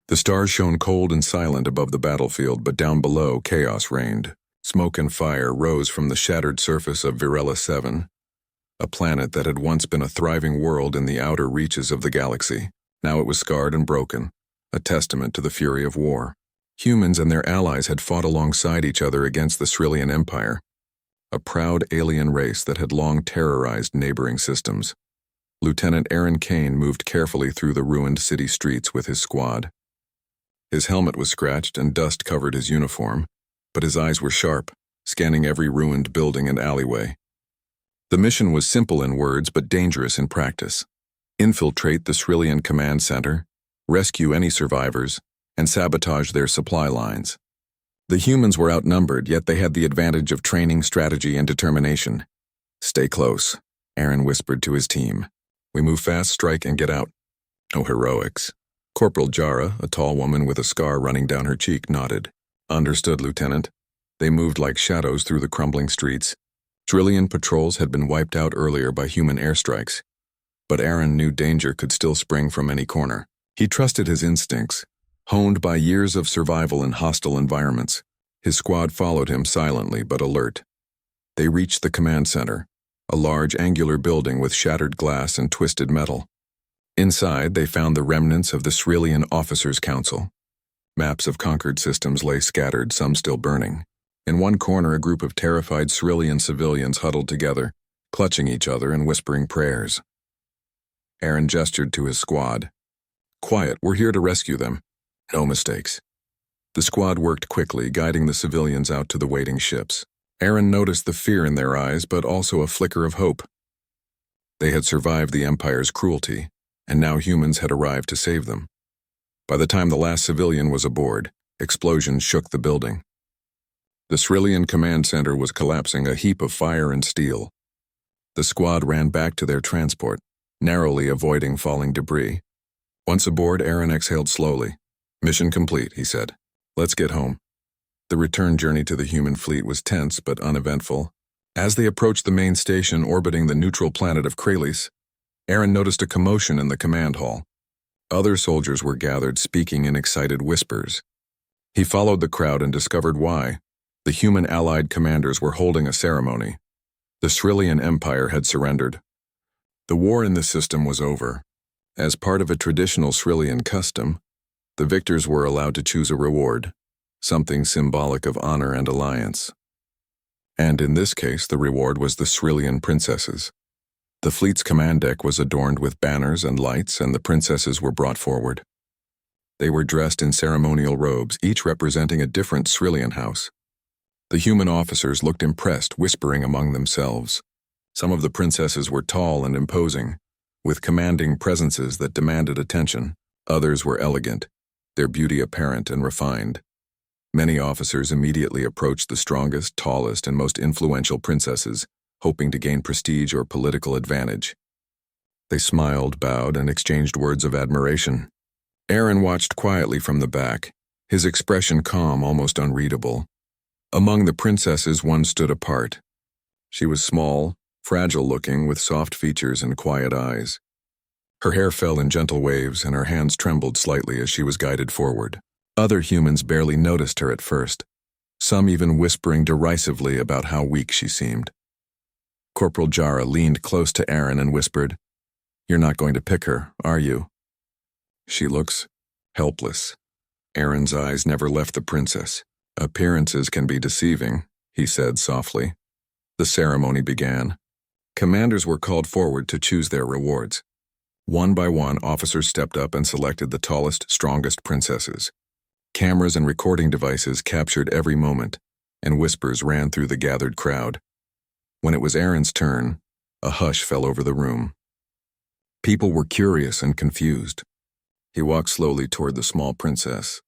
The stars shone cold and silent above the battlefield, but down below, chaos reigned. Smoke and fire rose from the shattered surface of Virella 7, a planet that had once been a thriving world in the outer reaches of the galaxy. Now it was scarred and broken, a testament to the fury of war. Humans and their allies had fought alongside each other against the Cerulean Empire, a proud alien race that had long terrorized neighboring systems. Lieutenant Aaron Kane moved carefully through the ruined city streets with his squad. His helmet was scratched and dust covered his uniform, but his eyes were sharp, scanning every ruined building and alleyway. The mission was simple in words but dangerous in practice. Infiltrate the Cerulean Command Center, rescue any survivors, and sabotage their supply lines. The humans were outnumbered, yet they had the advantage of training, strategy, and determination. "Stay close," Aaron whispered to his team. "We move fast, strike, and get out." "Oh, heroics." Corporal Jara, a tall woman with a scar running down her cheek, nodded. "Understood, Lieutenant." They moved like shadows through the crumbling streets. Cerulean patrols had been wiped out earlier by human airstrikes, but Aaron knew danger could still spring from any corner. He trusted his instincts, honed by years of survival in hostile environments. His squad followed him silently but alert. They reached the command center, a large angular building with shattered glass and twisted metal. Inside, they found the remnants of the Cerulean Officers' Council. Maps of conquered systems lay scattered, some still burning. In one corner, a group of terrified Cerulean civilians huddled together, clutching each other and whispering prayers. Aaron gestured to his squad. "Quiet, we're here to rescue them. No mistakes." The squad worked quickly, guiding the civilians out to the waiting ships. Aaron noticed the fear in their eyes, but also a flicker of hope. They had survived the Empire's cruelty, and now humans had arrived to save them. By the time the last civilian was aboard, explosions shook the building. The Cerulean Command Center was collapsing, a heap of fire and steel. The squad ran back to their transport, narrowly avoiding falling debris. Once aboard, Aaron exhaled slowly. "Mission complete," he said. "Let's get home." The return journey to the human fleet was tense but uneventful. As they approached the main station orbiting the neutral planet of Kralis, Aaron noticed a commotion in the command hall. Other soldiers were gathered, speaking in excited whispers. He followed the crowd and discovered why. The human allied commanders were holding a ceremony. The Cerulean Empire had surrendered. The war in the system was over. As part of a traditional Cerulean custom, the victors were allowed to choose a reward, something symbolic of honor and alliance. And in this case, the reward was the Cerulean princesses. The fleet's command deck was adorned with banners and lights, and the princesses were brought forward. They were dressed in ceremonial robes, each representing a different Cerulean house. The human officers looked impressed, whispering among themselves. Some of the princesses were tall and imposing, with commanding presences that demanded attention. Others were elegant, their beauty apparent and refined. Many officers immediately approached the strongest, tallest, and most influential princesses, hoping to gain prestige or political advantage. They smiled, bowed, and exchanged words of admiration. Aaron watched quietly from the back, his expression calm, almost unreadable. Among the princesses, one stood apart. She was small, fragile-looking, with soft features and quiet eyes. Her hair fell in gentle waves, and her hands trembled slightly as she was guided forward. Other humans barely noticed her at first, some even whispering derisively about how weak she seemed. Corporal Jara leaned close to Aaron and whispered, "You're not going to pick her, are you?" "She looks helpless." Aaron's eyes never left the princess. "Appearances can be deceiving," he said softly. The ceremony began. Commanders were called forward to choose their rewards. One by one, officers stepped up and selected the tallest, strongest princesses. Cameras and recording devices captured every moment, and whispers ran through the gathered crowd. When it was Aaron's turn, a hush fell over the room. People were curious and confused. He walked slowly toward the small princess.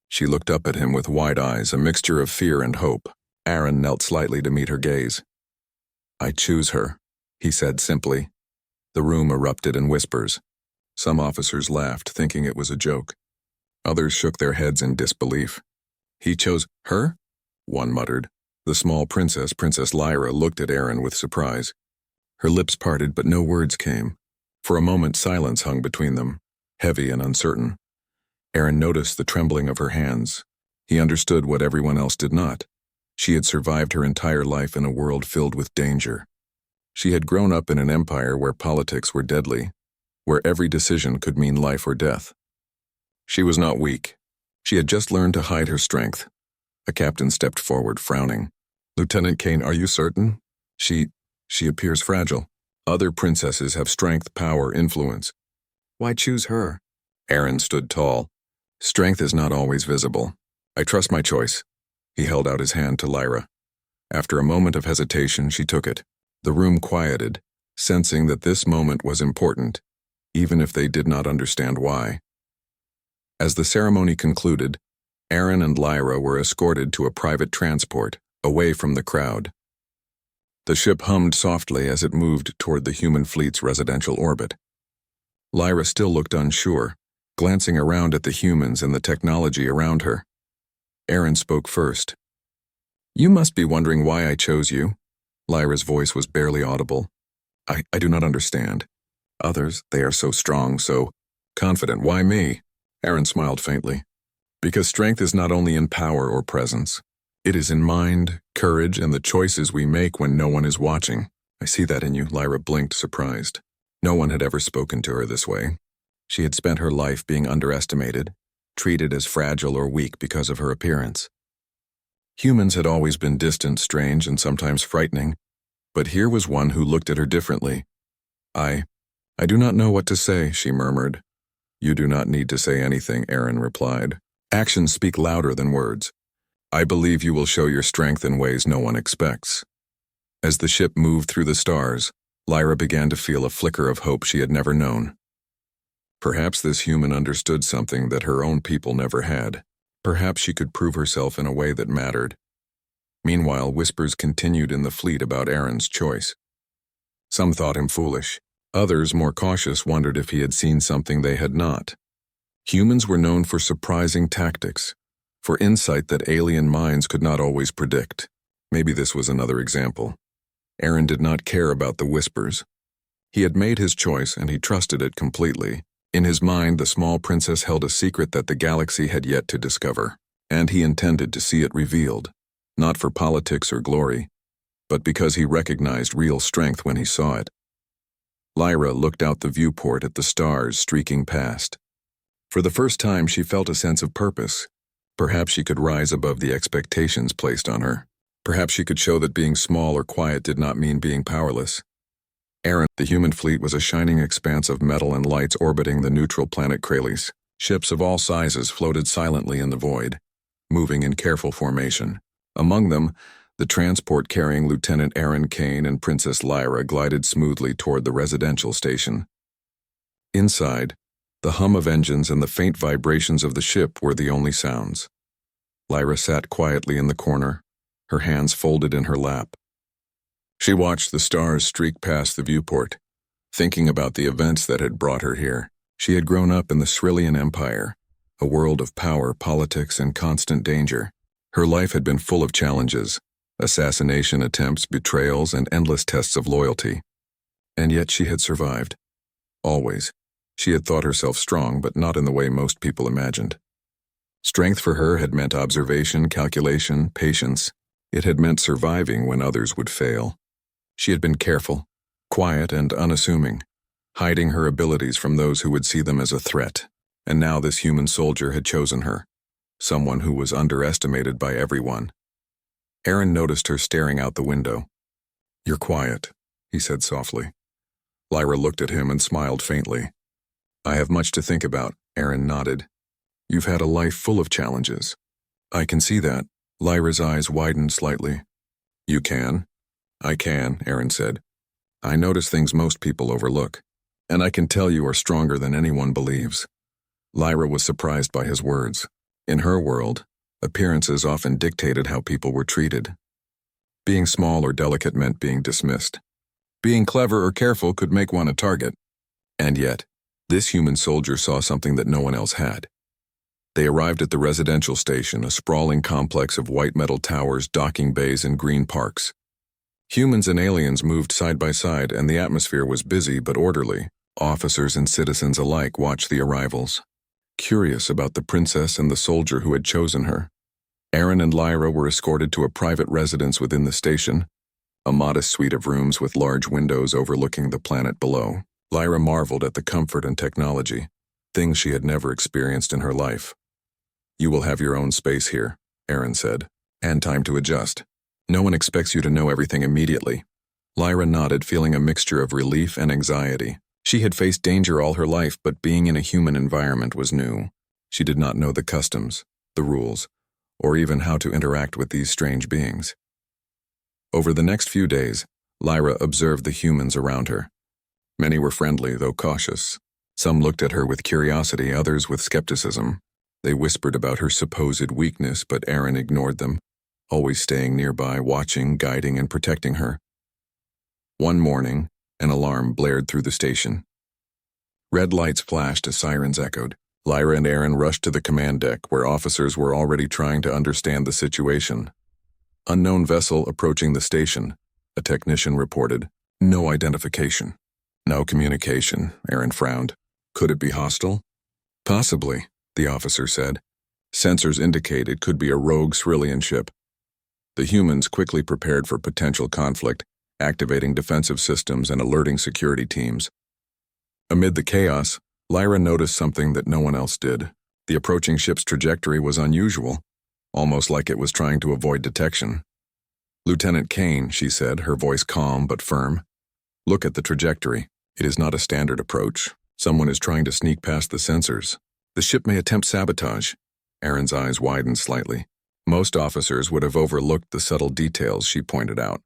She looked up at him with wide eyes, a mixture of fear and hope. Aaron knelt slightly to meet her gaze. "I choose her," he said simply. The room erupted in whispers. Some officers laughed, thinking it was a joke. Others shook their heads in disbelief. "He chose her?" one muttered. The small princess, Princess Lyra, looked at Aaron with surprise. Her lips parted, but no words came. For a moment, silence hung between them, heavy and uncertain. Aaron noticed the trembling of her hands. He understood what everyone else did not. She had survived her entire life in a world filled with danger. She had grown up in an empire where politics were deadly, where every decision could mean life or death. She was not weak. She had just learned to hide her strength. A captain stepped forward, frowning. "Lieutenant Kane, are you certain? She appears fragile. Other princesses have strength, power, influence. Why choose her?" Aaron stood tall. "Strength is not always visible. I trust my choice." He held out his hand to Lyra. After a moment of hesitation, she took it. The room quieted, sensing that this moment was important, even if they did not understand why. As the ceremony concluded, Aaron and Lyra were escorted to a private transport, away from the crowd. The ship hummed softly as it moved toward the human fleet's residential orbit. Lyra still looked unsure, glancing around at the humans and the technology around her. Aaron spoke first. "You must be wondering why I chose you." Lyra's voice was barely audible. I do not understand. Others, they are so strong, so confident. Why me?" Aaron smiled faintly. "Because strength is not only in power or presence. It is in mind, courage, and the choices we make when no one is watching." "I see that in you," Lyra blinked, surprised. No one had ever spoken to her this way. She had spent her life being underestimated, treated as fragile or weak because of her appearance. Humans had always been distant, strange, and sometimes frightening, but here was one who looked at her differently. I do not know what to say," she murmured. "You do not need to say anything," Aaron replied. "Actions speak louder than words. I believe you will show your strength in ways no one expects." As the ship moved through the stars, Lyra began to feel a flicker of hope she had never known. Perhaps this human understood something that her own people never had. Perhaps she could prove herself in a way that mattered. Meanwhile, whispers continued in the fleet about Aaron's choice. Some thought him foolish. Others, more cautious, wondered if he had seen something they had not. Humans were known for surprising tactics, for insight that alien minds could not always predict. Maybe this was another example. Aaron did not care about the whispers. He had made his choice and he trusted it completely. In his mind, the small princess held a secret that the galaxy had yet to discover, and he intended to see it revealed, not for politics or glory, but because he recognized real strength when he saw it. Lyra looked out the viewport at the stars streaking past. For the first time, she felt a sense of purpose. Perhaps she could rise above the expectations placed on her. Perhaps she could show that being small or quiet did not mean being powerless. Aaron, the human fleet, was a shining expanse of metal and lights orbiting the neutral planet Kralis. Ships of all sizes floated silently in the void, moving in careful formation. Among them, the transport carrying Lieutenant Aaron Kane and Princess Lyra glided smoothly toward the residential station. Inside, the hum of engines and the faint vibrations of the ship were the only sounds. Lyra sat quietly in the corner, her hands folded in her lap. She watched the stars streak past the viewport, thinking about the events that had brought her here. She had grown up in the Cerulean Empire, a world of power, politics, and constant danger. Her life had been full of challenges, assassination attempts, betrayals, and endless tests of loyalty. And yet she had survived. Always. She had thought herself strong, but not in the way most people imagined. Strength for her had meant observation, calculation, patience. It had meant surviving when others would fail. She had been careful, quiet, and unassuming, hiding her abilities from those who would see them as a threat. And now this human soldier had chosen her, someone who was underestimated by everyone. Aaron noticed her staring out the window. "You're quiet," he said softly. Lyra looked at him and smiled faintly. "I have much to think about," Aaron nodded. "You've had a life full of challenges." "I can see that." Lyra's eyes widened slightly. "You can?" "I can," Aaron said. "I notice things most people overlook, and I can tell you are stronger than anyone believes." Lyra was surprised by his words. In her world, appearances often dictated how people were treated. Being small or delicate meant being dismissed. Being clever or careful could make one a target. And yet, this human soldier saw something that no one else had. They arrived at the residential station, a sprawling complex of white metal towers, docking bays, and green parks. Humans and aliens moved side by side, and the atmosphere was busy but orderly. Officers and citizens alike watched the arrivals. curious about the princess and the soldier who had chosen her. Aaron and Lyra were escorted to a private residence within the station, a modest suite of rooms with large windows overlooking the planet below. Lyra marveled at the comfort and technology, things she had never experienced in her life. "You will have your own space here," Aaron said, "and time to adjust. No one expects you to know everything immediately." Lyra nodded, feeling a mixture of relief and anxiety. She had faced danger all her life, but being in a human environment was new. She did not know the customs, the rules, or even how to interact with these strange beings. Over the next few days, Lyra observed the humans around her. Many were friendly, though cautious. Some looked at her with curiosity, others with skepticism. They whispered about her supposed weakness, but Aaron ignored them, always staying nearby, watching, guiding, and protecting her. One morning, an alarm blared through the station. Red lights flashed as sirens echoed. Lyra and Aaron rushed to the command deck, where officers were already trying to understand the situation. "Unknown vessel approaching the station," a technician reported. "No identification." "No communication," Aaron frowned. "Could it be hostile?" "Possibly," the officer said. "Sensors indicate it could be a rogue Cerulean ship." The humans quickly prepared for potential conflict, activating defensive systems and alerting security teams. Amid the chaos, Lyra noticed something that no one else did. The approaching ship's trajectory was unusual, almost like it was trying to avoid detection. "Lieutenant Kane," she said, her voice calm but firm. "Look at the trajectory. It is not a standard approach. Someone is trying to sneak past the sensors. The ship may attempt sabotage." Aaron's eyes widened slightly. Most officers would have overlooked the subtle details she pointed out.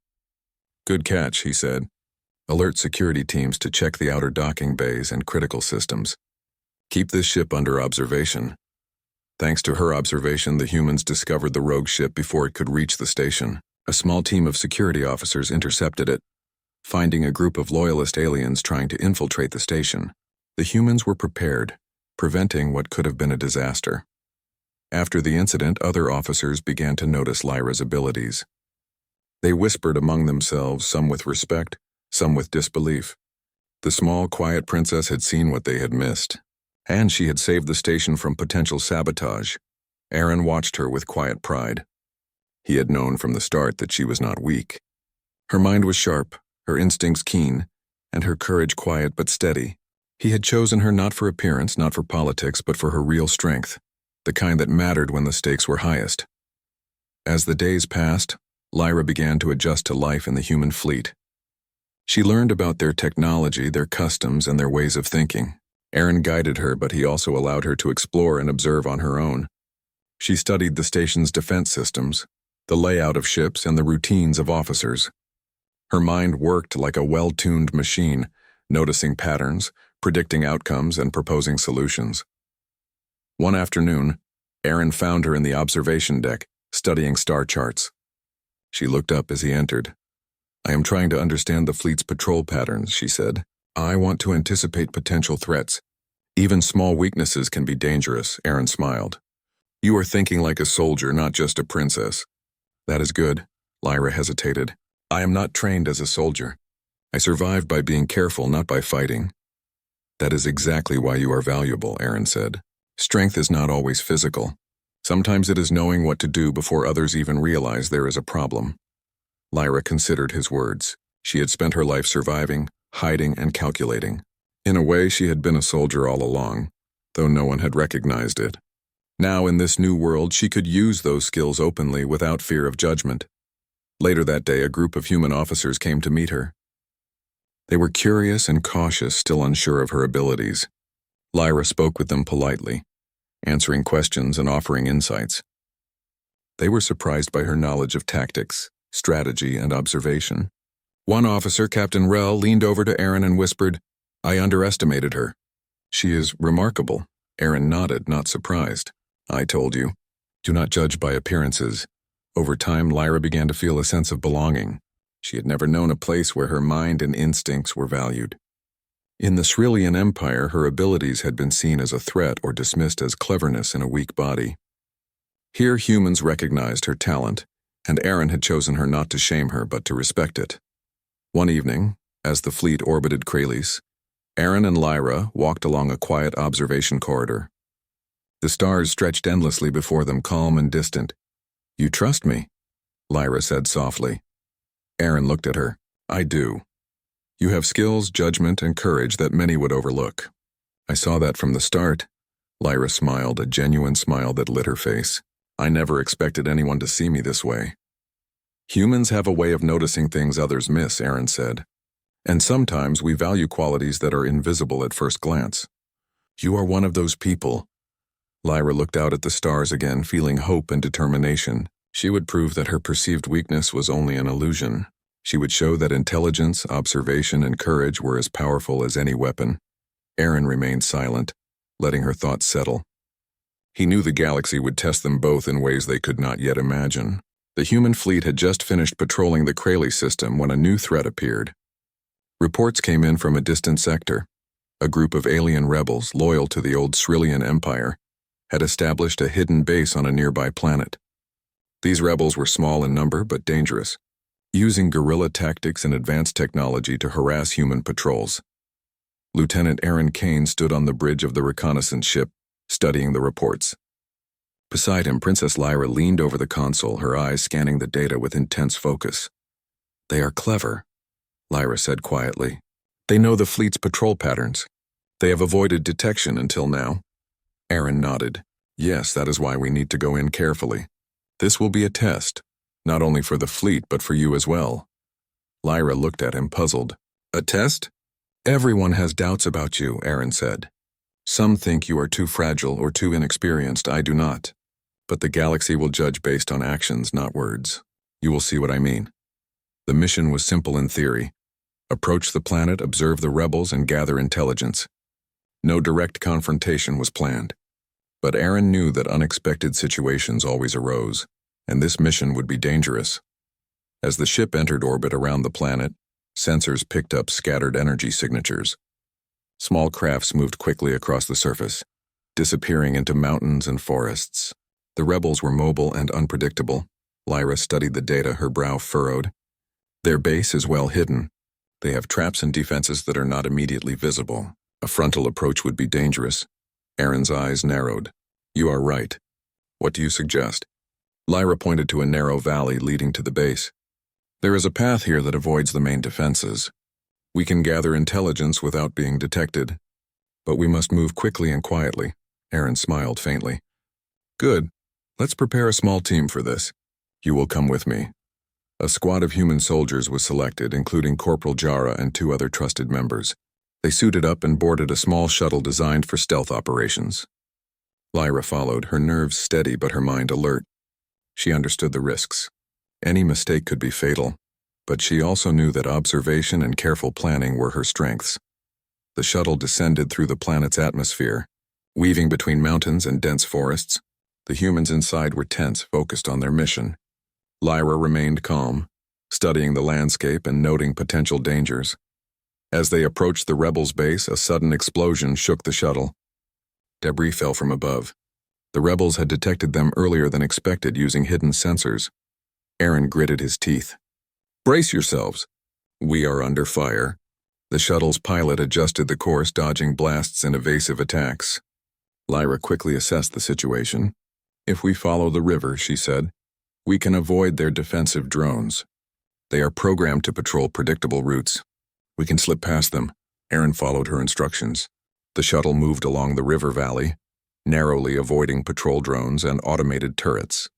"Good catch," he said. "Alert security teams to check the outer docking bays and critical systems. Keep this ship under observation." Thanks to her observation, the humans discovered the rogue ship before it could reach the station. A small team of security officers intercepted it, finding a group of loyalist aliens trying to infiltrate the station. The humans were prepared, preventing what could have been a disaster. After the incident, other officers began to notice Lyra's abilities. They whispered among themselves, some with respect, some with disbelief. The small, quiet princess had seen what they had missed, and she had saved the station from potential sabotage. Aaron watched her with quiet pride. He had known from the start that she was not weak. Her mind was sharp, her instincts keen, and her courage quiet but steady. He had chosen her not for appearance, not for politics, but for her real strength, the kind that mattered when the stakes were highest. As the days passed, Lyra began to adjust to life in the human fleet. She learned about their technology, their customs, and their ways of thinking. Aaron guided her, but he also allowed her to explore and observe on her own. She studied the station's defense systems, the layout of ships, and the routines of officers. Her mind worked like a well-tuned machine, noticing patterns, predicting outcomes, and proposing solutions. One afternoon, Aaron found her in the observation deck, studying star charts. She looked up as he entered. "I am trying to understand the fleet's patrol patterns," she said. "I want to anticipate potential threats. Even small weaknesses can be dangerous," Aaron smiled. "You are thinking like a soldier, not just a princess." "That is good," Lyra hesitated. "I am not trained as a soldier. I survived by being careful, not by fighting." "That is exactly why you are valuable," Aaron said. "Strength is not always physical. Sometimes it is knowing what to do before others even realize there is a problem." Lyra considered his words. She had spent her life surviving, hiding, and calculating. In a way, she had been a soldier all along, though no one had recognized it. Now, in this new world, she could use those skills openly without fear of judgment. Later that day, a group of human officers came to meet her. They were curious and cautious, still unsure of her abilities. Lyra spoke with them politely, answering questions and offering insights. They were surprised by her knowledge of tactics, strategy, and observation. One officer, Captain Rel, leaned over to Aaron and whispered, "I underestimated her." "She is remarkable." Aaron nodded, not surprised. "I told you. Do not judge by appearances." Over time, Lyra began to feel a sense of belonging. She had never known a place where her mind and instincts were valued. In the Cerulean Empire, her abilities had been seen as a threat or dismissed as cleverness in a weak body. Here, humans recognized her talent, and Aaron had chosen her not to shame her but to respect it. One evening, as the fleet orbited Kralis, Aaron and Lyra walked along a quiet observation corridor. The stars stretched endlessly before them, calm and distant. "You trust me?" Lyra said softly. Aaron looked at her. "I do. You have skills, judgment, and courage that many would overlook." "I saw that from the start." Lyra smiled, a genuine smile that lit her face. "I never expected anyone to see me this way." "Humans have a way of noticing things others miss," Aaron said. "And sometimes we value qualities that are invisible at first glance. You are one of those people." Lyra looked out at the stars again, feeling hope and determination. She would prove that her perceived weakness was only an illusion. She would show that intelligence, observation, and courage were as powerful as any weapon. Aaron remained silent, letting her thoughts settle. He knew the galaxy would test them both in ways they could not yet imagine. The human fleet had just finished patrolling the Frail system when a new threat appeared. Reports came in from a distant sector. A group of alien rebels, loyal to the old Cerulean Empire, had established a hidden base on a nearby planet. These rebels were small in number but dangerous, using guerrilla tactics and advanced technology to harass human patrols. Lieutenant Aaron Kane stood on the bridge of the reconnaissance ship, studying the reports. Beside him, Princess Lyra leaned over the console, her eyes scanning the data with intense focus. "They are clever," Lyra said quietly. "They know the fleet's patrol patterns. They have avoided detection until now." Aaron nodded. "Yes, that is why we need to go in carefully. This will be a test, not only for the fleet but for you as well." Lyra looked at him, puzzled. "A test?" "Everyone has doubts about you," Aaron said. "Some think you are too fragile or too inexperienced. I do not. But the galaxy will judge based on actions, not words. You will see what I mean." The mission was simple in theory. Approach the planet, observe the rebels, and gather intelligence. No direct confrontation was planned. But Aaron knew that unexpected situations always arose, and this mission would be dangerous. As the ship entered orbit around the planet, sensors picked up scattered energy signatures. Small crafts moved quickly across the surface, disappearing into mountains and forests. The rebels were mobile and unpredictable. Lyra studied the data, her brow furrowed. Their base is well hidden. They have traps and defenses that are not immediately visible. A frontal approach would be dangerous. Aaron's eyes narrowed. "You are right. What do you suggest?" Lyra pointed to a narrow valley leading to the base. "There is a path here that avoids the main defenses. We can gather intelligence without being detected. But we must move quickly and quietly." Aaron smiled faintly. "Good. Let's prepare a small team for this. You will come with me." A squad of human soldiers was selected, including Corporal Jara and 2 other trusted members. They suited up and boarded a small shuttle designed for stealth operations. Lyra followed, her nerves steady but her mind alert. She understood the risks. Any mistake could be fatal, but she also knew that observation and careful planning were her strengths. The shuttle descended through the planet's atmosphere, weaving between mountains and dense forests. The humans inside were tense, focused on their mission. Lyra remained calm, studying the landscape and noting potential dangers. As they approached the rebels' base, a sudden explosion shook the shuttle. Debris fell from above. The rebels had detected them earlier than expected using hidden sensors. Aaron gritted his teeth. "Brace yourselves. We are under fire." The shuttle's pilot adjusted the course, dodging blasts and evasive attacks. Lyra quickly assessed the situation. "If we follow the river," she said, "we can avoid their defensive drones. They are programmed to patrol predictable routes. We can slip past them." Aaron followed her instructions. The shuttle moved along the river valley, narrowly avoiding patrol drones and automated turrets.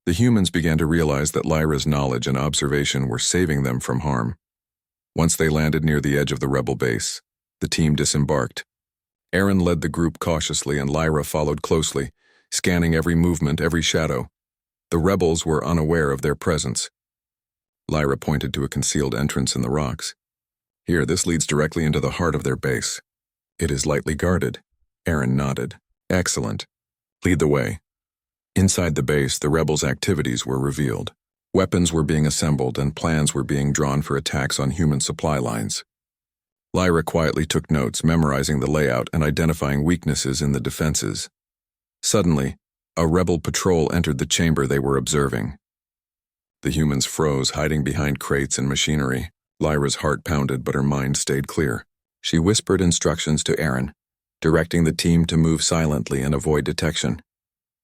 The humans began to realize that Lyra's knowledge and observation were saving them from harm. Once they landed near the edge of the rebel base, the team disembarked. Aaron led the group cautiously and Lyra followed closely, scanning every movement, every shadow. The rebels were unaware of their presence. Lyra pointed to a concealed entrance in the rocks. "Here, this leads directly into the heart of their base. It is lightly guarded." Aaron nodded. "Excellent. Lead the way." Inside the base, the rebels' activities were revealed. Weapons were being assembled and plans were being drawn for attacks on human supply lines. Lyra quietly took notes, memorizing the layout and identifying weaknesses in the defenses. Suddenly, a rebel patrol entered the chamber they were observing. The humans froze, hiding behind crates and machinery. Lyra's heart pounded, but her mind stayed clear. She whispered instructions to Aaron. directing the team to move silently and avoid detection.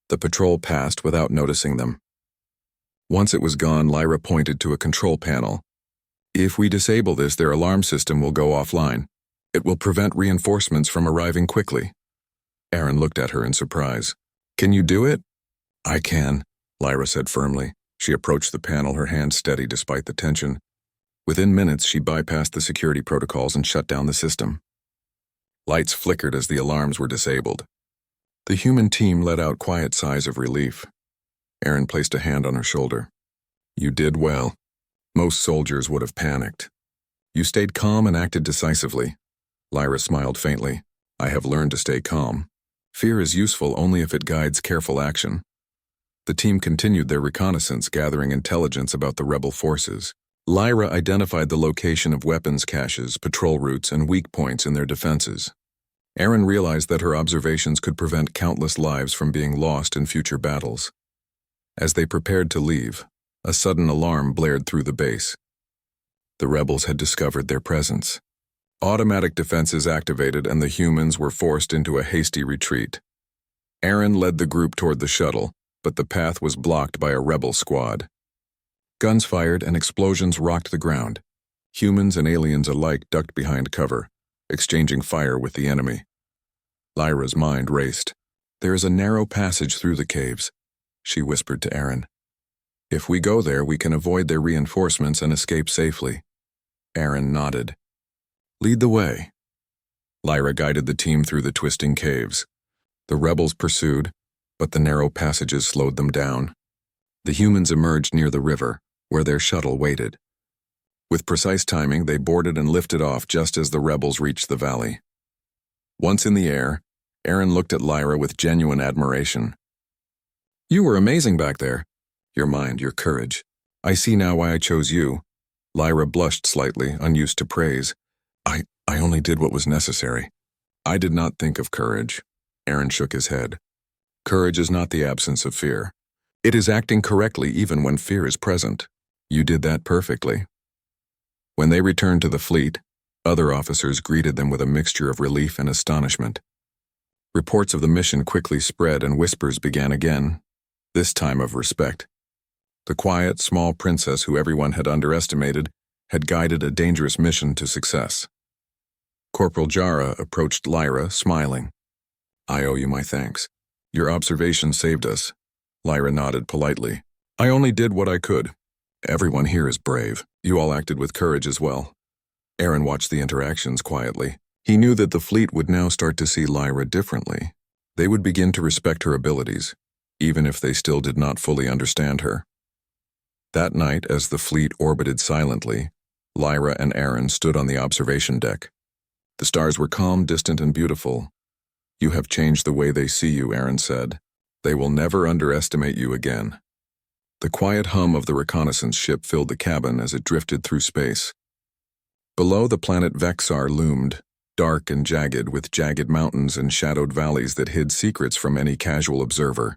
The patrol passed without noticing them. Once it was gone, Lyra pointed to a control panel. If we disable this, their alarm system will go offline. It will prevent reinforcements from arriving quickly. Aaron looked at her in surprise. Can you do it? I can, Lyra said firmly. She approached the panel, her hand steady despite the tension. Within minutes, she bypassed the security protocols and shut down the system. Lights flickered as the alarms were disabled. The human team let out quiet sighs of relief. Aaron placed a hand on her shoulder. You did well. Most soldiers would have panicked. You stayed calm and acted decisively. Lyra smiled faintly. I have learned to stay calm. Fear is useful only if it guides careful action. The team continued their reconnaissance, gathering intelligence about the rebel forces. Lyra identified the location of weapons caches, patrol routes, and weak points in their defenses. Aaron realized that her observations could prevent countless lives from being lost in future battles. As they prepared to leave, a sudden alarm blared through the base. The rebels had discovered their presence. Automatic defenses activated and the humans were forced into a hasty retreat. Aaron led the group toward the shuttle, but the path was blocked by a rebel squad. Guns fired and explosions rocked the ground. Humans and aliens alike ducked behind cover, exchanging fire with the enemy. Lyra's mind raced. There is a narrow passage through the caves, she whispered to Aaron. If we go there, we can avoid their reinforcements and escape safely. Aaron nodded. Lead the way. Lyra guided the team through the twisting caves. The rebels pursued, but the narrow passages slowed them down. The humans emerged near the river, where their shuttle waited. With precise timing, they boarded and lifted off just as the rebels reached the valley. Once in the air, Aaron looked at Lyra with genuine admiration. You were amazing back there. Your mind, your courage. I see now why I chose you. Lyra blushed slightly, unused to praise. I only did what was necessary. I did not think of courage. Aaron shook his head. Courage is not the absence of fear. It is acting correctly even when fear is present. You did that perfectly. When they returned to the fleet, other officers greeted them with a mixture of relief and astonishment. Reports of the mission quickly spread and whispers began again, this time of respect. The quiet, small princess who everyone had underestimated had guided a dangerous mission to success. Corporal Jara approached Lyra, smiling. I owe you my thanks. Your observation saved us. Lyra nodded politely. I only did what I could. Everyone here is brave. You all acted with courage as well. Aaron watched the interactions quietly. He knew that the fleet would now start to see Lyra differently. They would begin to respect her abilities, even if they still did not fully understand her. That night, as the fleet orbited silently, Lyra and Aaron stood on the observation deck. The stars were calm, distant, and beautiful. You have changed the way they see you, Aaron said. They will never underestimate you again. The quiet hum of the reconnaissance ship filled the cabin as it drifted through space. Below, the planet Vexar loomed, dark and jagged, with jagged mountains and shadowed valleys that hid secrets from any casual observer.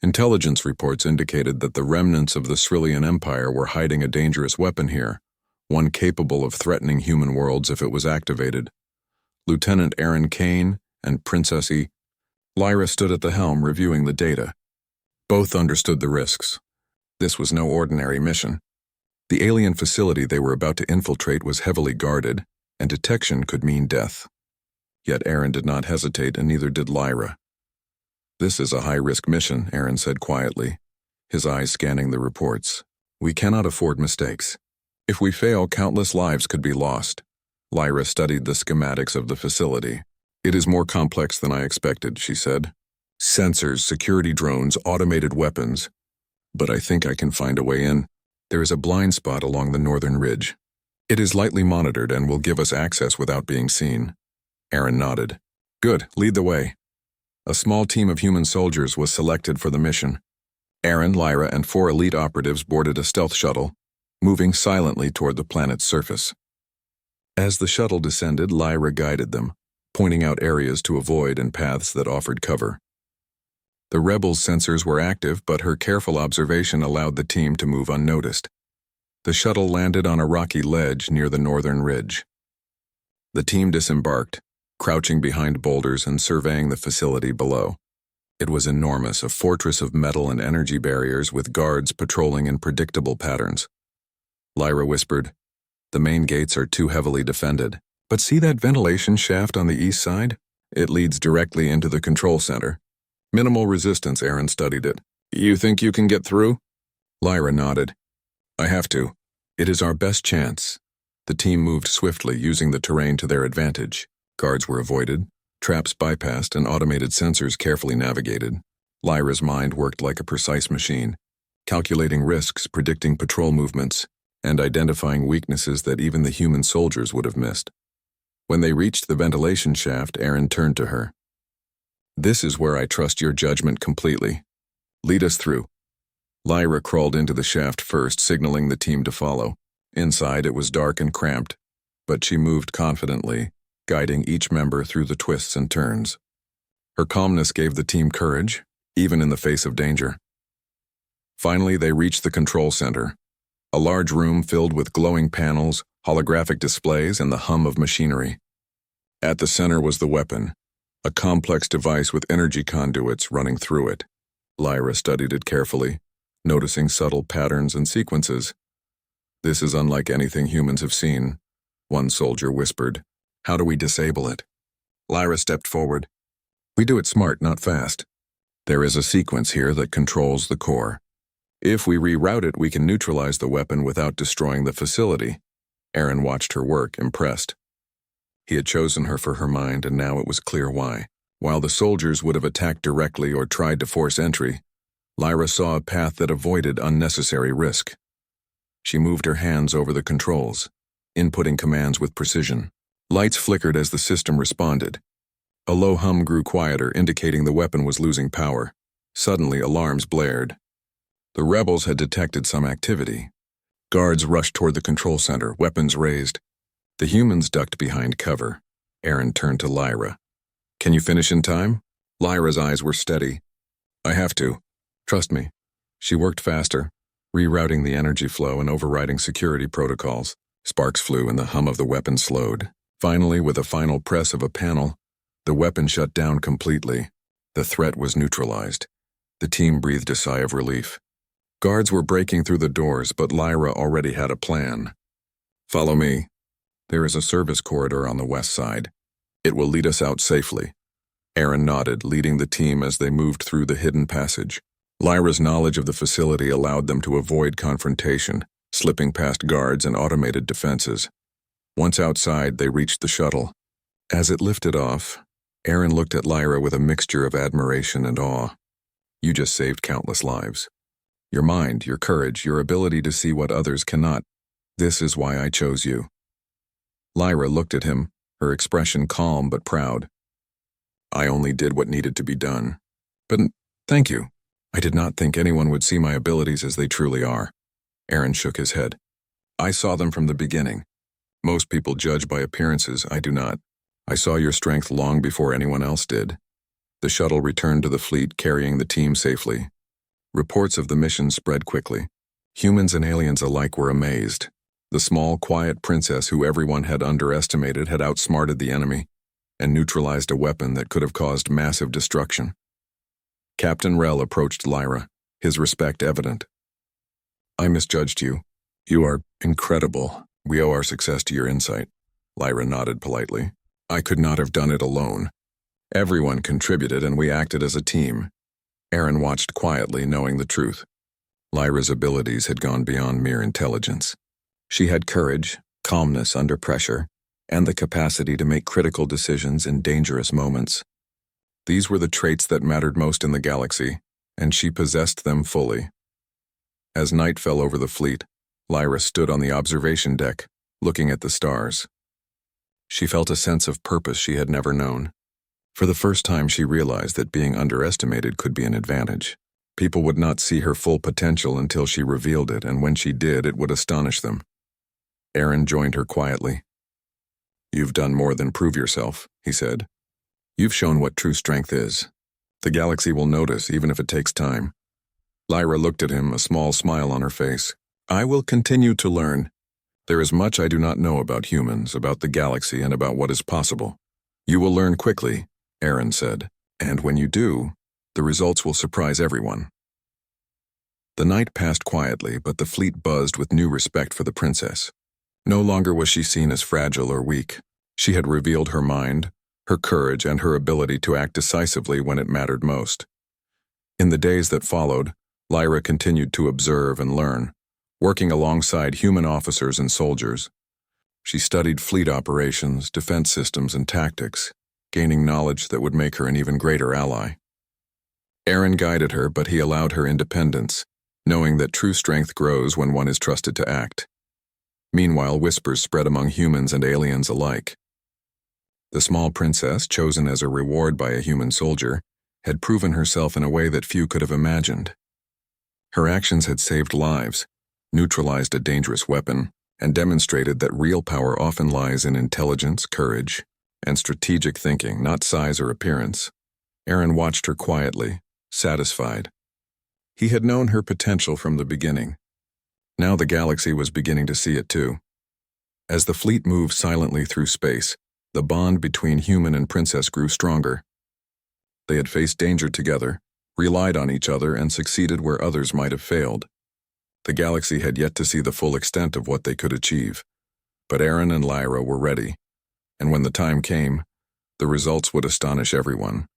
Intelligence reports indicated that the remnants of the Cerulean Empire were hiding a dangerous weapon here, one capable of threatening human worlds if it was activated. Lieutenant Aaron Kane and Princess E. Lyra stood at the helm reviewing the data. Both understood the risks. This was no ordinary mission. The alien facility they were about to infiltrate was heavily guarded, and detection could mean death. Yet Aaron did not hesitate, and neither did Lyra. This is a high-risk mission, Aaron said quietly, his eyes scanning the reports. We cannot afford mistakes. If we fail, countless lives could be lost. Lyra studied the schematics of the facility. It is more complex than I expected, she said. Sensors, security drones, automated weapons. But I think I can find a way in. There is a blind spot along the northern ridge. It is lightly monitored and will give us access without being seen. Aaron nodded. Good, lead the way. A small team of human soldiers was selected for the mission. Aaron, Lyra, and 4 elite operatives boarded a stealth shuttle, moving silently toward the planet's surface. As the shuttle descended, Lyra guided them, pointing out areas to avoid and paths that offered cover. The rebels' sensors were active, but her careful observation allowed the team to move unnoticed. The shuttle landed on a rocky ledge near the northern ridge. The team disembarked, crouching behind boulders and surveying the facility below. It was enormous, a fortress of metal and energy barriers with guards patrolling in predictable patterns. Lyra whispered, "The main gates are too heavily defended. But see that ventilation shaft on the east side? It leads directly into the control center. Minimal resistance." Aaron studied it. "You think you can get through?" Lyra nodded. "I have to. It is our best chance." The team moved swiftly, using the terrain to their advantage. Guards were avoided, traps bypassed, and automated sensors carefully navigated. Lyra's mind worked like a precise machine, calculating risks, predicting patrol movements, and identifying weaknesses that even the human soldiers would have missed. When they reached the ventilation shaft, Aaron turned to her. "This is where I trust your judgment completely. Lead us through." Lyra crawled into the shaft first, signaling the team to follow. Inside, it was dark and cramped, but she moved confidently, guiding each member through the twists and turns. Her calmness gave the team courage, even in the face of danger. Finally, they reached the control center, a large room filled with glowing panels, holographic displays, and the hum of machinery. At the center was the weapon, a complex device with energy conduits running through it. Lyra studied it carefully, noticing subtle patterns and sequences. "This is unlike anything humans have seen," one soldier whispered. "How do we disable it?" Lyra stepped forward. "We do it smart, not fast. There is a sequence here that controls the core. If we reroute it, we can neutralize the weapon without destroying the facility." Aaron watched her work, impressed. He had chosen her for her mind, and now it was clear why. While the soldiers would have attacked directly or tried to force entry, Lyra saw a path that avoided unnecessary risk. She moved her hands over the controls, inputting commands with precision. Lights flickered as the system responded. A low hum grew quieter, indicating the weapon was losing power. Suddenly, alarms blared. The rebels had detected some activity. Guards rushed toward the control center, weapons raised. The humans ducked behind cover. Aaron turned to Lyra. "Can you finish in time?" Lyra's eyes were steady. "I have to. Trust me." She worked faster, rerouting the energy flow and overriding security protocols. Sparks flew and the hum of the weapon slowed. Finally, with a final press of a panel, the weapon shut down completely. The threat was neutralized. The team breathed a sigh of relief. Guards were breaking through the doors, but Lyra already had a plan. "Follow me. There is a service corridor on the west side. It will lead us out safely." Aaron nodded, leading the team as they moved through the hidden passage. Lyra's knowledge of the facility allowed them to avoid confrontation, slipping past guards and automated defenses. Once outside, they reached the shuttle. As it lifted off, Aaron looked at Lyra with a mixture of admiration and awe. "You just saved countless lives. Your mind, your courage, your ability to see what others cannot. This is why I chose you." Lyra looked at him, her expression calm but proud. "I only did what needed to be done. But thank you. I did not think anyone would see my abilities as they truly are." Aaron shook his head. "I saw them from the beginning. Most people judge by appearances. I do not. I saw your strength long before anyone else did." The shuttle returned to the fleet, carrying the team safely. Reports of the mission spread quickly. Humans and aliens alike were amazed. The small, quiet princess who everyone had underestimated had outsmarted the enemy and neutralized a weapon that could have caused massive destruction. Captain Rel approached Lyra, his respect evident. "I misjudged you. You are incredible. We owe our success to your insight." Lyra nodded politely. "I could not have done it alone. Everyone contributed and we acted as a team." Aaron watched quietly, knowing the truth. Lyra's abilities had gone beyond mere intelligence. She had courage, calmness under pressure, and the capacity to make critical decisions in dangerous moments. These were the traits that mattered most in the galaxy, and she possessed them fully. As night fell over the fleet, Lyra stood on the observation deck, looking at the stars. She felt a sense of purpose she had never known. For the first time, she realized that being underestimated could be an advantage. People would not see her full potential until she revealed it, and when she did, it would astonish them. Aaron joined her quietly. "You've done more than prove yourself," he said. "You've shown what true strength is. The galaxy will notice, even if it takes time." Lyra looked at him, a small smile on her face. "I will continue to learn. There is much I do not know about humans, about the galaxy, and about what is possible. "You will learn quickly," Aaron said, "and when you do, the results will surprise everyone." The night passed quietly, but the fleet buzzed with new respect for the princess. No longer was she seen as fragile or weak. She had revealed her mind, her courage, and her ability to act decisively when it mattered most. In the days that followed, Lyra continued to observe and learn, working alongside human officers and soldiers. She studied fleet operations, defense systems, and tactics, gaining knowledge that would make her an even greater ally. Aaron guided her, but he allowed her independence, knowing that true strength grows when one is trusted to act. Meanwhile, whispers spread among humans and aliens alike. The small princess, chosen as a reward by a human soldier, had proven herself in a way that few could have imagined. Her actions had saved lives, neutralized a dangerous weapon, and demonstrated that real power often lies in intelligence, courage, and strategic thinking, not size or appearance. Aaron watched her quietly, satisfied. He had known her potential from the beginning. Now the galaxy was beginning to see it too. As the fleet moved silently through space, the bond between human and princess grew stronger. They had faced danger together, relied on each other, and succeeded where others might have failed. The galaxy had yet to see the full extent of what they could achieve. But Aaron and Lyra were ready, and when the time came, the results would astonish everyone.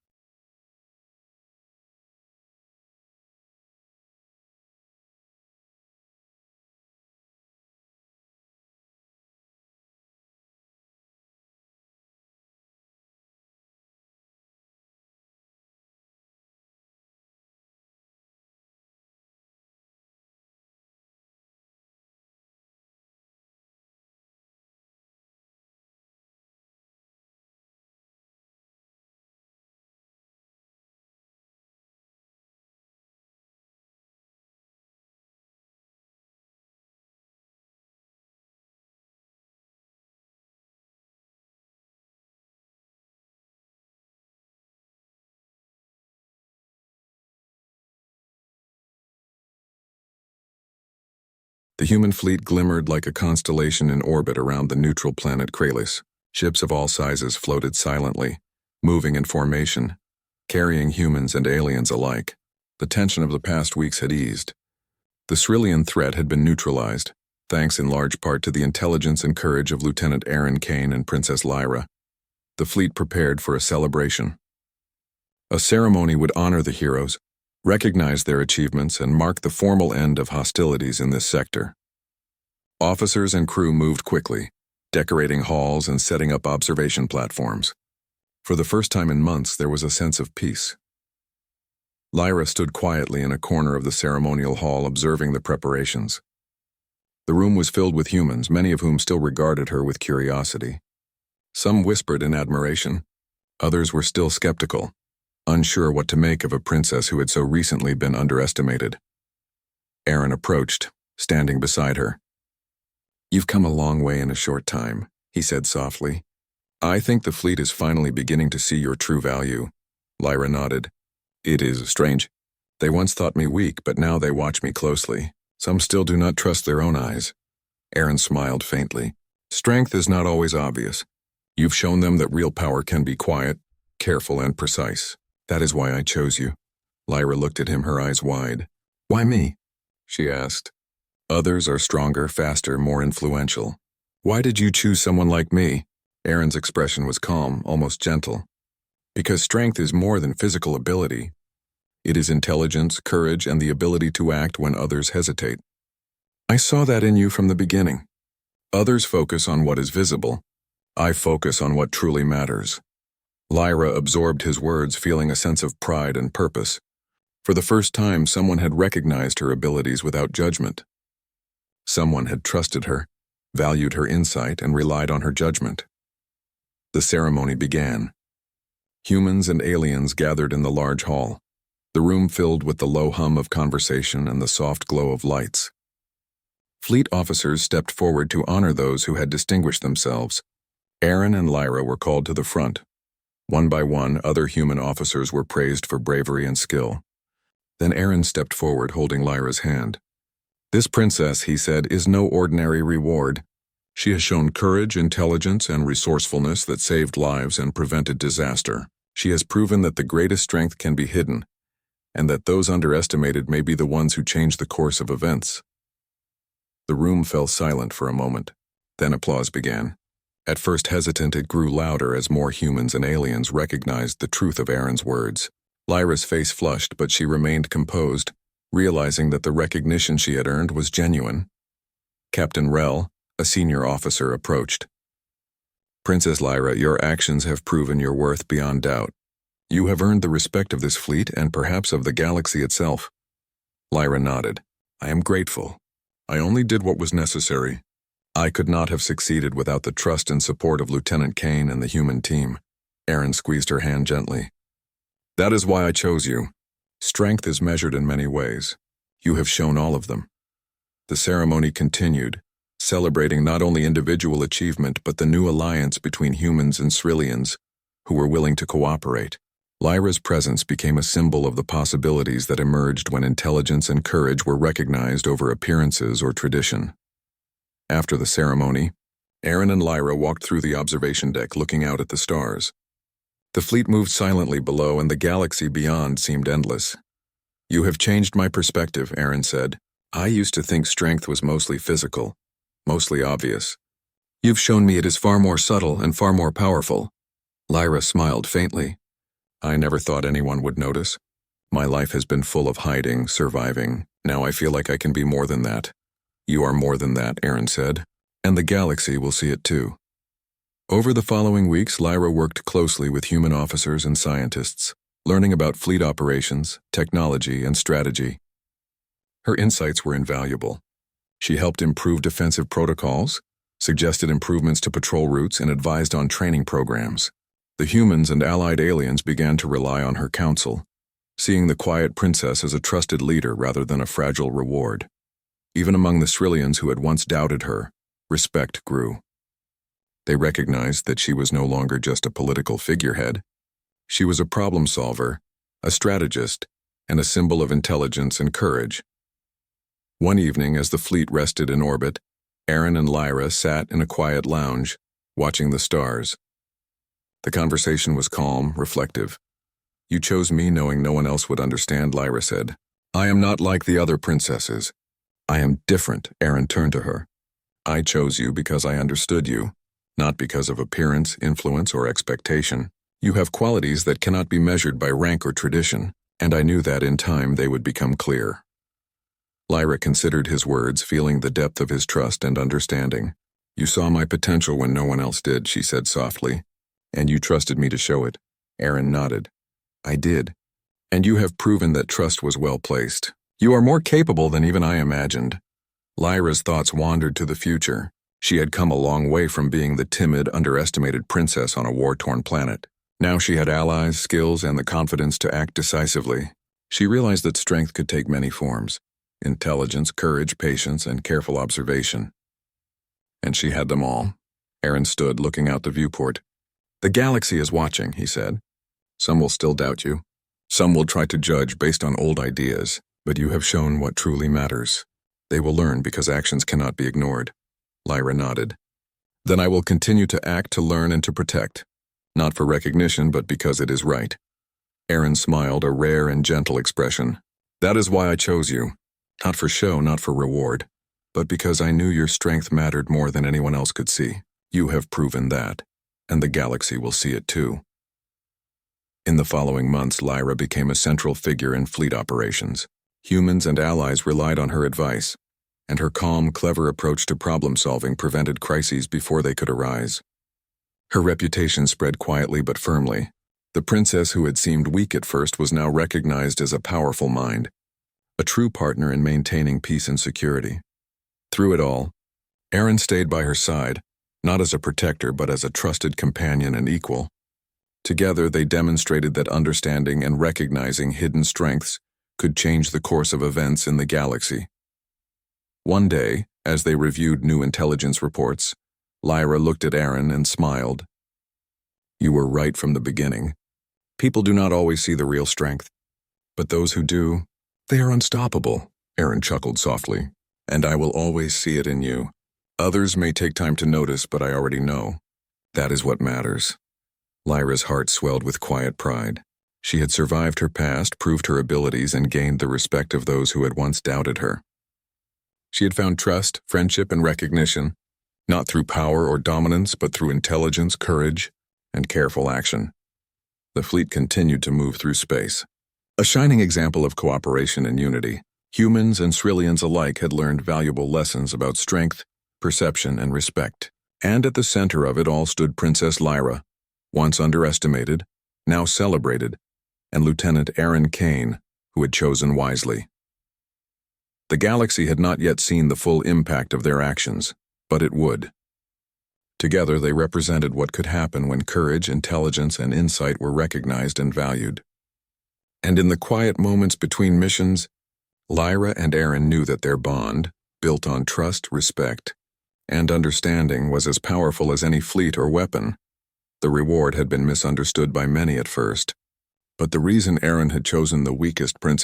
The human fleet glimmered like a constellation in orbit around the neutral planet Kralis. Ships of all sizes floated silently, moving in formation, carrying humans and aliens alike. The tension of the past weeks had eased. The Cerulean threat had been neutralized, thanks in large part to the intelligence and courage of Lieutenant Aaron Kane and Princess Lyra. The fleet prepared for a celebration. A ceremony would honor the heroes, recognize their achievements, and mark the formal end of hostilities in this sector. Officers and crew moved quickly, decorating halls and setting up observation platforms. For the first time in months, there was a sense of peace. Lyra stood quietly in a corner of the ceremonial hall, observing the preparations. The room was filled with humans, many of whom still regarded her with curiosity. Some whispered in admiration. Others were still skeptical, unsure what to make of a princess who had so recently been underestimated. Aaron approached, standing beside her. "You've come a long way in a short time," he said softly. "I think the fleet is finally beginning to see your true value." Lyra nodded. "It is strange. They once thought me weak, but now they watch me closely. Some still do not trust their own eyes." Aaron smiled faintly. "Strength is not always obvious. You've shown them that real power can be quiet, careful, and precise. That is why I chose you." Lyra looked at him, her eyes wide. "Why me?" she asked. "Others are stronger, faster, more influential. Why did you choose someone like me?" Aaron's expression was calm, almost gentle. "Because strength is more than physical ability. It is intelligence, courage, and the ability to act when others hesitate. I saw that in you from the beginning. Others focus on what is visible. I focus on what truly matters." Lyra absorbed his words, feeling a sense of pride and purpose. For the first time, someone had recognized her abilities without judgment. Someone had trusted her, valued her insight, and relied on her judgment. The ceremony began. Humans and aliens gathered in the large hall, the room filled with the low hum of conversation and the soft glow of lights. Fleet officers stepped forward to honor those who had distinguished themselves. Aaron and Lyra were called to the front. One by one, other human officers were praised for bravery and skill. Then Aaron stepped forward, holding Lyra's hand. "This princess," he said, "is no ordinary reward. She has shown courage, intelligence, and resourcefulness that saved lives and prevented disaster. She has proven that the greatest strength can be hidden, and that those underestimated may be the ones who change the course of events. The room fell silent for a moment. Then applause began. At first hesitant, it grew louder as more humans and aliens recognized the truth of Aaron's words. Lyra's face flushed, but she remained composed, realizing that the recognition she had earned was genuine. Captain Rel, a senior officer, approached. "Princess Lyra, your actions have proven your worth beyond doubt. You have earned the respect of this fleet and perhaps of the galaxy itself." Lyra nodded. "I am grateful. I only did what was necessary. I could not have succeeded without the trust and support of Lieutenant Kane and the human team." Aaron squeezed her hand gently. "That is why I chose you. Strength is measured in many ways. You have shown all of them." The ceremony continued, celebrating not only individual achievement but the new alliance between humans and Ceruleans who were willing to cooperate. Lyra's presence became a symbol of the possibilities that emerged when intelligence and courage were recognized over appearances or tradition. After the ceremony, Aaron and Lyra walked through the observation deck looking out at the stars. The fleet moved silently below and the galaxy beyond seemed endless. "You have changed my perspective," Aaron said. "I used to think strength was mostly physical, mostly obvious. You've shown me it is far more subtle and far more powerful." Lyra smiled faintly. "I never thought anyone would notice. My life has been full of hiding, surviving. Now I feel like I can be more than that." "You are more than that," Aaron said. "And the galaxy will see it too." Over the following weeks, Lyra worked closely with human officers and scientists, learning about fleet operations, technology, and strategy. Her insights were invaluable. She helped improve defensive protocols, suggested improvements to patrol routes, and advised on training programs. The humans and allied aliens began to rely on her counsel, seeing the quiet princess as a trusted leader rather than a fragile reward. Even among the Ceruleans who had once doubted her, respect grew. They recognized that she was no longer just a political figurehead. She was a problem solver, a strategist, and a symbol of intelligence and courage. One evening, as the fleet rested in orbit, Aaron and Lyra sat in a quiet lounge, watching the stars. The conversation was calm, reflective. "You chose me knowing no one else would understand," Lyra said. "I am not like the other princesses. I am different," Aaron turned to her. "I chose you because I understood you, not because of appearance, influence, or expectation. You have qualities that cannot be measured by rank or tradition, and I knew that in time they would become clear." Lyra considered his words, feeling the depth of his trust and understanding. "You saw my potential when no one else did," she said softly. "And you trusted me to show it." Aaron nodded. "I did. And you have proven that trust was well placed. You are more capable than even I imagined." Lyra's thoughts wandered to the future. She had come a long way from being the timid, underestimated princess on a war-torn planet. Now she had allies, skills, and the confidence to act decisively. She realized that strength could take many forms: intelligence, courage, patience, and careful observation. And she had them all. Aaron stood, looking out the viewport. "The galaxy is watching," he said. "Some will still doubt you. Some will try to judge based on old ideas, but you have shown what truly matters. They will learn because actions cannot be ignored." Lyra nodded. "Then I will continue to act, to learn, and to protect. Not for recognition, but because it is right." Aaron smiled, a rare and gentle expression. "That is why I chose you. Not for show, not for reward, but because I knew your strength mattered more than anyone else could see. You have proven that, and the galaxy will see it too." In the following months, Lyra became a central figure in fleet operations. Humans and allies relied on her advice, and her calm, clever approach to problem-solving prevented crises before they could arise. Her reputation spread quietly but firmly. The princess who had seemed weak at first was now recognized as a powerful mind, a true partner in maintaining peace and security. Through it all, Aaron stayed by her side, not as a protector but as a trusted companion and equal. Together they demonstrated that understanding and recognizing hidden strengths could change the course of events in the galaxy. One day, as they reviewed new intelligence reports, Lyra looked at Aaron and smiled. "You were right from the beginning. People do not always see the real strength, but those who do, they are unstoppable," Aaron chuckled softly. "And I will always see it in you. Others may take time to notice, but I already know. That is what matters. Lyra's heart swelled with quiet pride. She had survived her past, proved her abilities, and gained the respect of those who had once doubted her. She had found trust, friendship, and recognition, not through power or dominance, but through intelligence, courage, and careful action. The fleet continued to move through space. A shining example of cooperation and unity, humans and Ceruleans alike had learned valuable lessons about strength, perception, and respect. And at the center of it all stood Princess Lyra, once underestimated, now celebrated, and Lieutenant Aaron Kane, who had chosen wisely. The galaxy had not yet seen the full impact of their actions, but it would. Together they represented what could happen when courage, intelligence, and insight were recognized and valued. And in the quiet moments between missions, Lyra and Aaron knew that their bond, built on trust, respect, and understanding, was as powerful as any fleet or weapon. The reward had been misunderstood by many at first, but the reason Aaron had chosen the weakest princess